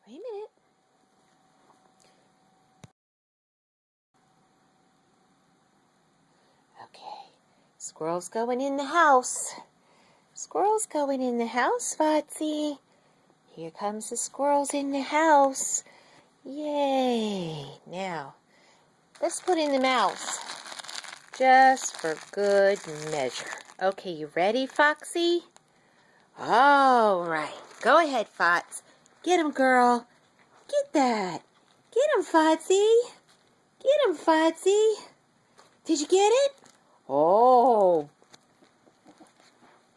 Wait a minute. Okay. Squirrel's going in the house. Squirrel's going in the house, Foxy. Here comes the squirrels in the house. Yay. Now, let's put in the mouse. Just for good measure. Okay, you ready, Foxy? All right. Go ahead, Fox. Get him, girl. Get that. Get him, Foxy. Get him, Foxy. Did you get it? Oh.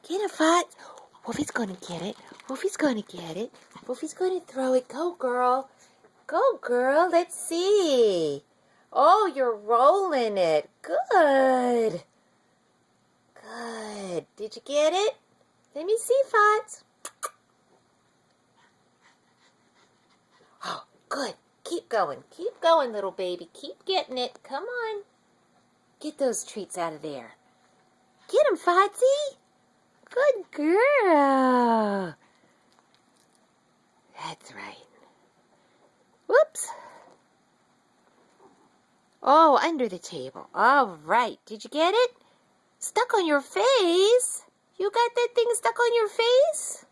Get him, Fox. Wolfie's going to get it. Wolfie's going to get it. Wolfie's going to throw it. Go, girl. Go, girl. Let's see. Oh, you're rolling it. Good. Good. Did you get it? Let me see, Fox. Oh, good. Keep going. Keep going, little baby. Keep getting it. Come on. Get those treats out of there. Get them, Foxy. Good girl. That's right. Whoops. Oh, under the table. All right. Did you get it? Stuck on your face? You got that thing stuck on your face?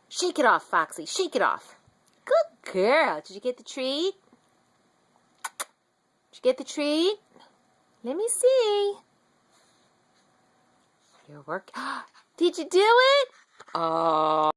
Shake it off, Foxy. Shake it off. Good girl. Did you get the treat? Did you get the treat? Let me see. Your work. Did you do it? Oh.